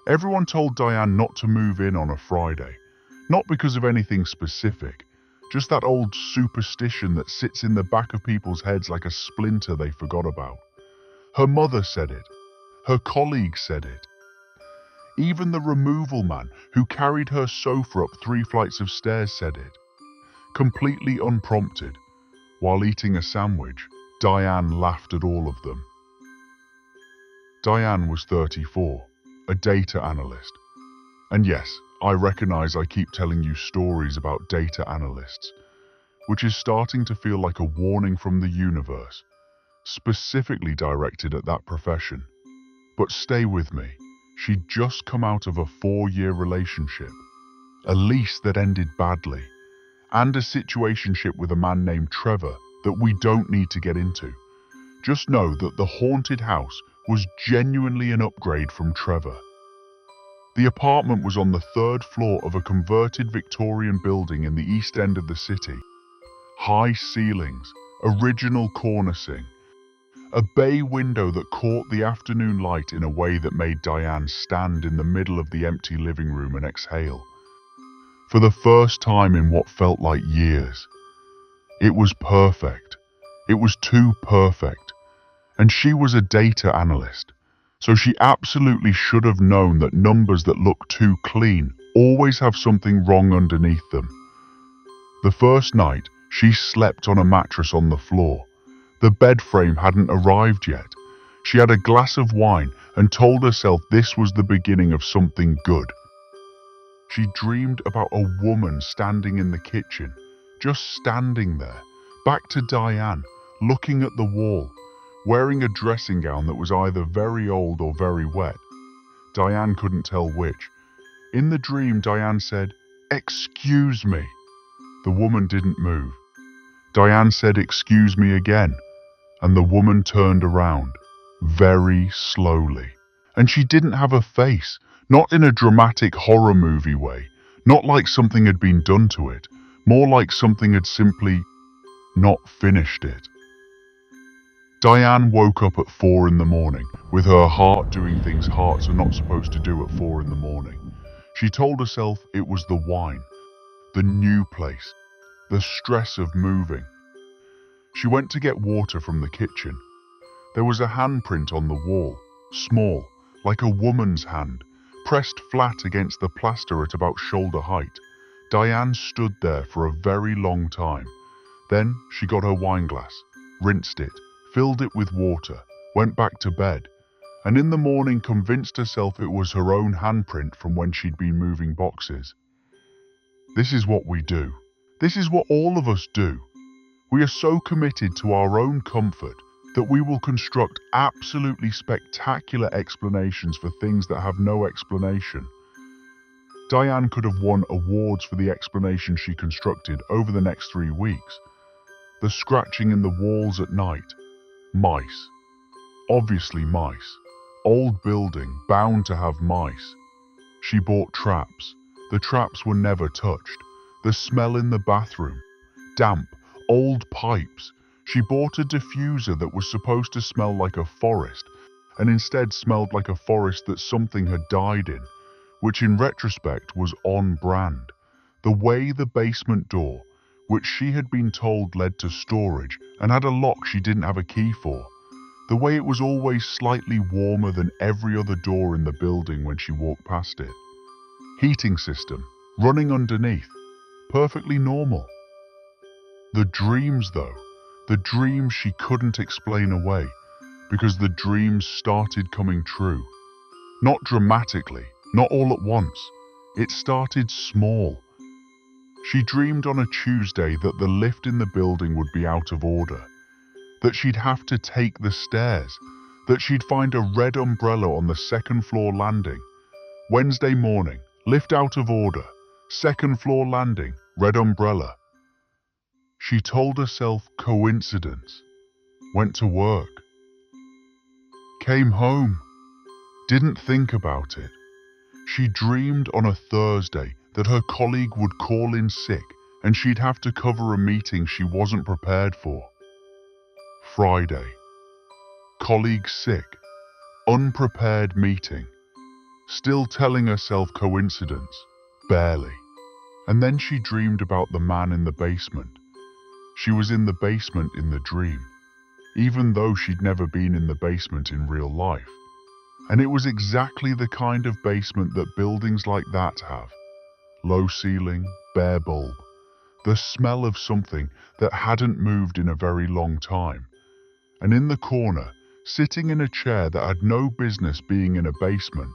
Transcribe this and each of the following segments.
Everyone told Diane not to move in on a Friday, not because of anything specific, just that old superstition that sits in the back of people's heads like a splinter they forgot about. Her mother said it. Her colleagues said it. Even the removal man who carried her sofa up 3 flights of stairs said it. Completely unprompted, while eating a sandwich, Diane laughed at all of them. Diane was 34, a data analyst. And yes, I recognize I keep telling you stories about data analysts, which is starting to feel like a warning from the universe, specifically directed at that profession. But stay with me. She'd just come out of a 4-year relationship, a lease that ended badly, and a situationship with a man named Trevor that we don't need to get into. Just know that the haunted house was genuinely an upgrade from Trevor. The apartment was on the 3rd floor of a converted Victorian building in the east end of the city. High ceilings, original cornicing, a bay window that caught the afternoon light in a way that made Diane stand in the middle of the empty living room and exhale. For the first time in what felt like years. It was perfect. It was too perfect. And she was a data analyst, so she absolutely should have known that numbers that look too clean always have something wrong underneath them. The first night, she slept on a mattress on the floor. The bed frame hadn't arrived yet. She had a glass of wine and told herself this was the beginning of something good. She dreamed about a woman standing in the kitchen, just standing there, back to Diane, looking at the wall, wearing a dressing gown that was either very old or very wet. Diane couldn't tell which. In the dream, Diane said, "Excuse me." The woman didn't move. Diane said, "Excuse me" again, and the woman turned around, very slowly. And she didn't have a face, not in a dramatic horror movie way, not like something had been done to it, more like something had simply not finished it. Diane woke up at 4 in the morning, with her heart doing things hearts are not supposed to do at 4 in the morning. She told herself it was the wine, the new place, the stress of moving. She went to get water from the kitchen. There was a handprint on the wall, small, like a woman's hand, pressed flat against the plaster at about shoulder height. Diane stood there for a very long time. Then she got her wine glass, rinsed it, filled it with water, went back to bed, and in the morning convinced herself it was her own handprint from when she'd been moving boxes. This is what we do. This is what all of us do. We are so committed to our own comfort that we will construct absolutely spectacular explanations for things that have no explanation. Diane could have won awards for the explanation she constructed over the next 3 weeks. The scratching in the walls at night. Mice. Obviously mice. Old building, bound to have mice. She bought traps. The traps were never touched. The smell in the bathroom. Damp, old pipes. She bought a diffuser that was supposed to smell like a forest, and instead smelled like a forest that something had died in, which in retrospect was on brand. The way the basement door, which she had been told led to storage and had a lock she didn't have a key for. The way it was always slightly warmer than every other door in the building when she walked past it. Heating system, running underneath, perfectly normal. The dreams though, the dreams she couldn't explain away, because the dreams started coming true. Not dramatically, not all at once. It started small. She dreamed on a Tuesday that the lift in the building would be out of order, that she'd have to take the stairs, that she'd find a red umbrella on the 2nd floor landing. Wednesday morning, lift out of order, 2nd floor landing, red umbrella. She told herself coincidence, went to work, came home, didn't think about it. She dreamed on a Thursday that her colleague would call in sick and she'd have to cover a meeting she wasn't prepared for. Friday. Colleague sick. Unprepared meeting. still telling herself coincidence, barely. And then she dreamed about the man in the basement. She was in the basement in the dream, even though she'd never been in the basement in real life. And it was exactly the kind of basement that buildings like that have. Low ceiling, bare bulb, the smell of something that hadn't moved in a very long time. And in the corner, sitting in a chair that had no business being in a basement,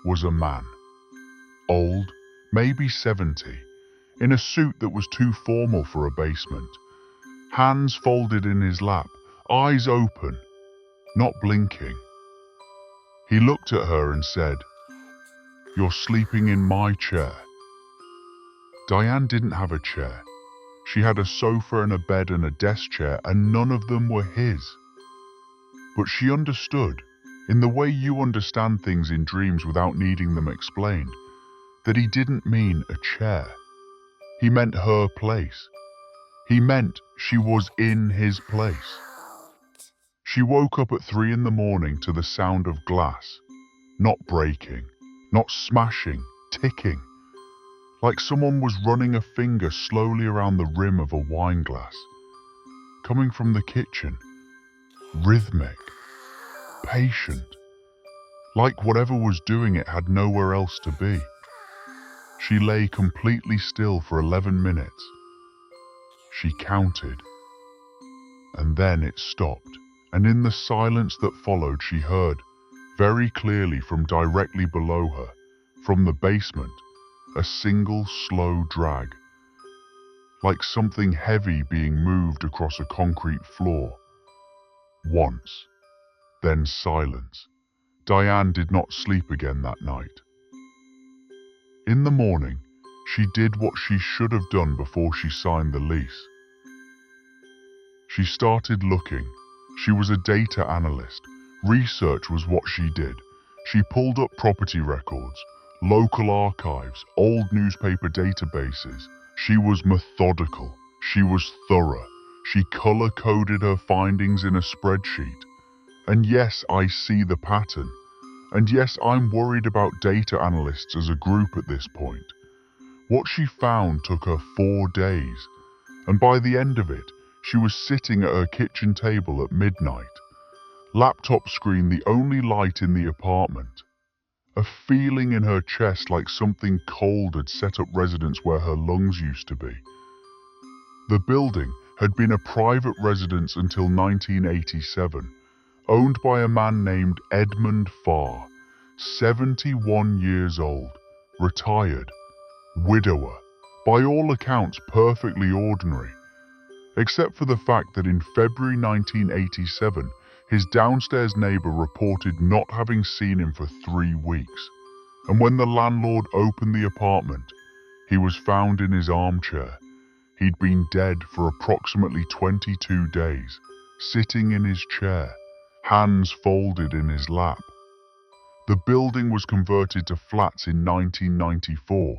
was a man. Old, maybe 70, in a suit that was too formal for a basement. Hands folded in his lap, eyes open, not blinking. He looked at her and said, "You're sleeping in my chair." Diane didn't have a chair. She had a sofa and a bed and a desk chair, and none of them were his. But she understood, in the way you understand things in dreams without needing them explained, that he didn't mean a chair. He meant her place. He meant she was in his place. She woke up at 3 in the morning to the sound of glass, not breaking, not smashing, ticking, like someone was running a finger slowly around the rim of a wine glass, coming from the kitchen, rhythmic, patient, like whatever was doing it had nowhere else to be. She lay completely still for 11 minutes. She counted, and then it stopped, and in the silence that followed she heard, very clearly from directly below her, from the basement, a single slow drag, like something heavy being moved across a concrete floor. Once, then silence. Diane did not sleep again that night. In the morning, she did what she should have done before she signed the lease. She started looking. She was a data analyst. Research was what she did. She pulled up property records, local archives, old newspaper databases. She was methodical. She was thorough. She color-coded her findings in a spreadsheet. And yes, I see the pattern. And yes, I'm worried about data analysts as a group at this point. What she found took her 4 days, and by the end of it, she was sitting at her kitchen table at midnight. Laptop screen the only light in the apartment. A feeling in her chest like something cold had set up residence where her lungs used to be. The building had been a private residence until 1987, owned by a man named Edmund Farr, 71 years old, retired, widower, by all accounts perfectly ordinary, except for the fact that in February 1987, his downstairs neighbor reported not having seen him for 3 weeks, and when the landlord opened the apartment, he was found in his armchair. He'd been dead for approximately 22 days, sitting in his chair, hands folded in his lap. The building was converted to flats in 1994,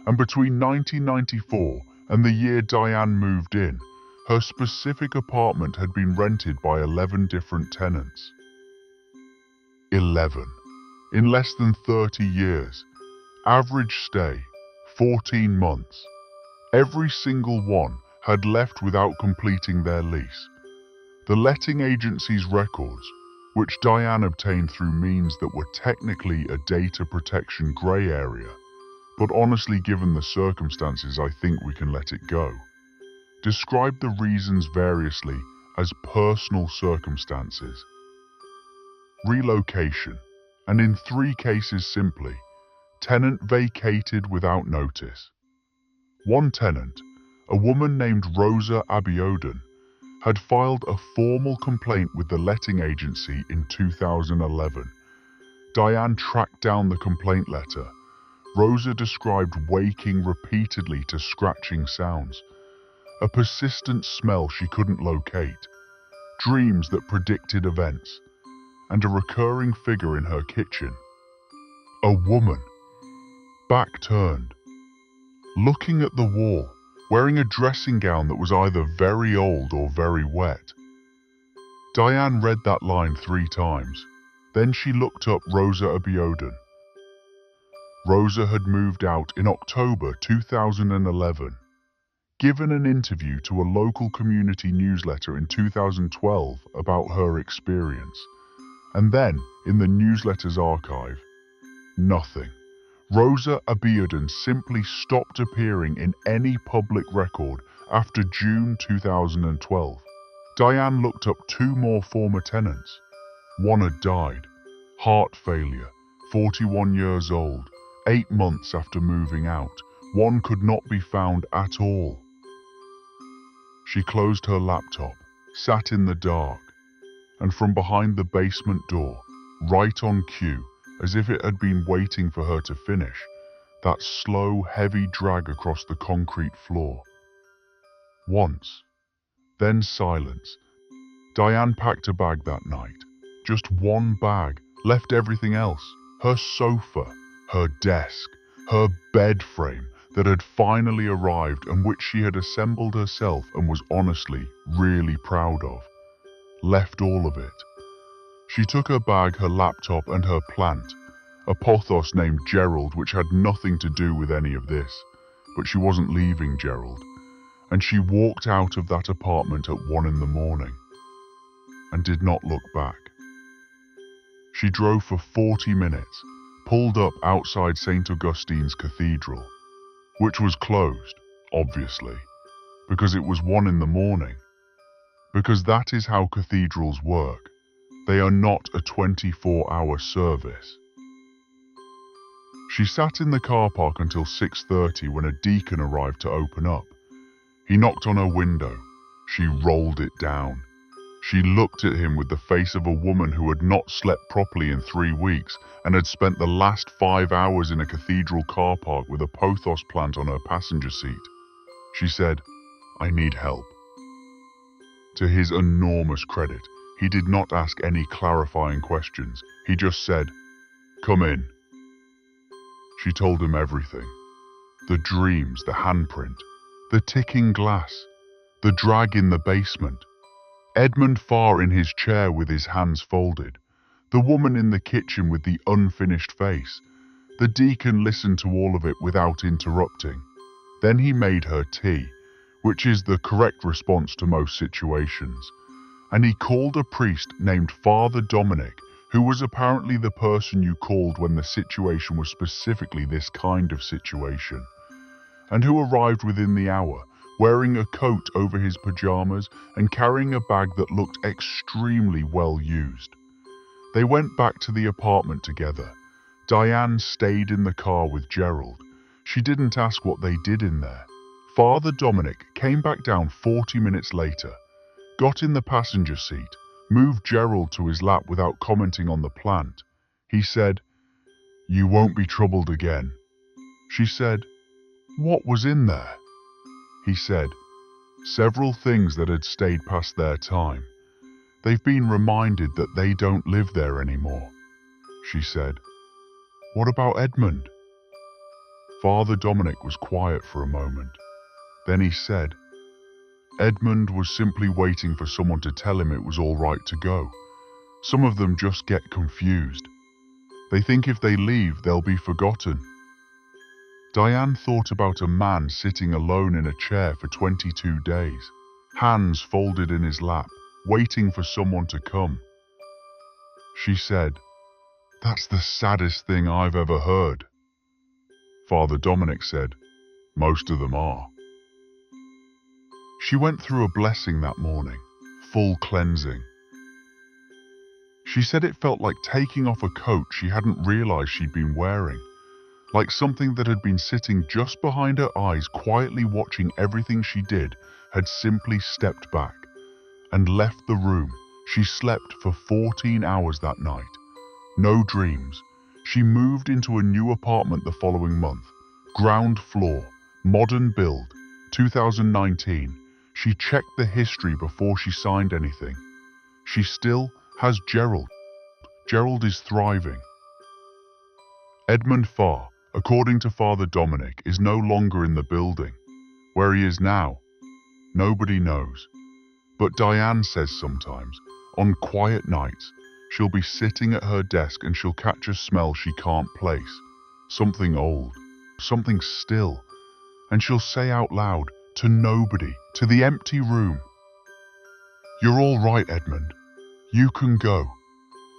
and between 1994 and the year Diane moved in, her specific apartment had been rented by 11 different tenants. 11. In less than 30 years. Average stay, 14 months. Every single one had left without completing their lease. The letting agency's records, which Diane obtained through means that were technically a data protection grey area, but honestly given the circumstances I think we can let it go, described the reasons variously as personal circumstances, relocation, and in 3 cases simply, tenant vacated without notice. One tenant, a woman named Rosa Abiodun, had filed a formal complaint with the letting agency in 2011. Diane tracked down the complaint letter. Rosa described waking repeatedly to scratching sounds, a persistent smell she couldn't locate, dreams that predicted events, and a recurring figure in her kitchen. A woman, back turned, looking at the wall, wearing a dressing gown that was either very old or very wet. Diane read that line 3 times. Then she looked up Rosa Abiodun, Rosa had moved out in October 2011. Given an interview to a local community newsletter in 2012 about her experience, and then in the newsletter's archive, nothing. Rosa Abiodun simply stopped appearing in any public record after June 2012. Diane looked up two more former tenants. One had died, heart failure, 41 years old, 8 months after moving out. One could not be found at all. She closed her laptop, sat in the dark, and from behind the basement door, right on cue, as if it had been waiting for her to finish, that slow, heavy drag across the concrete floor. Once, then silence. Diane packed a bag that night. Just one bag, left everything else. Her sofa, her desk, her bed frame that had finally arrived and which she had assembled herself and was honestly really proud of. Left all of it. She took her bag, her laptop and her plant, a pothos named Gerald which had nothing to do with any of this, but she wasn't leaving Gerald, and she walked out of that apartment at 1 in the morning and did not look back. She drove for 40 minutes, pulled up outside St. Augustine's Cathedral, which was closed, obviously, because it was 1 in the morning. Because that is how cathedrals work. They are not a 24-hour service. She sat in the car park until 6:30 when a deacon arrived to open up. He knocked on her window. She rolled it down. She looked at him with the face of a woman who had not slept properly in 3 weeks and had spent the last 5 hours in a cathedral car park with a pothos plant on her passenger seat. She said, "I need help." To his enormous credit, he did not ask any clarifying questions. He just said, "Come in." She told him everything. The dreams, the handprint, the ticking glass, the drag in the basement, Edmund Farr in his chair with his hands folded, the woman in the kitchen with the unfinished face. The deacon listened to all of it without interrupting. Then he made her tea, which is the correct response to most situations, and he called a priest named Father Dominic, who was apparently the person you called when the situation was specifically this kind of situation, and who arrived within the hour, wearing a coat over his pajamas and carrying a bag that looked extremely well used. They went back to the apartment together. Diane stayed in the car with Gerald. She didn't ask what they did in there. Father Dominic came back down 40 minutes later, got in the passenger seat, moved Gerald to his lap without commenting on the plant. He said, "You won't be troubled again." She said, "What was in there?" He said, "Several things that had stayed past their time. They've been reminded that they don't live there anymore." She said, "What about Edmund?" Father Dominic was quiet for a moment. Then he said, "Edmund was simply waiting for someone to tell him it was all right to go. Some of them just get confused. They think if they leave, they'll be forgotten." Diane thought about a man sitting alone in a chair for 22 days, hands folded in his lap, waiting for someone to come. She said, "That's the saddest thing I've ever heard." Father Dominic said, "Most of them are." She went through a blessing that morning, full cleansing. She said it felt like taking off a coat she hadn't realized she'd been wearing, like something that had been sitting just behind her eyes, quietly watching everything she did, had simply stepped back and left the room. She slept for 14 hours that night. No dreams. She moved into a new apartment the following month. Ground floor, modern build, 2019. She checked the history before she signed anything. She still has Gerald. Gerald is thriving. Edmund Farr, according to Father Dominic, is no longer in the building. Where he is now, nobody knows. But Diane says sometimes, on quiet nights, she'll be sitting at her desk and she'll catch a smell she can't place. something old, something still, and she'll say out loud, to nobody, to the empty room, "You're all right, Edmund. You can go."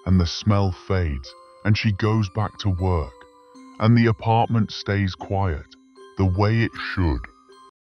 And the smell fades, and she goes back to work, and the apartment stays quiet, the way it should.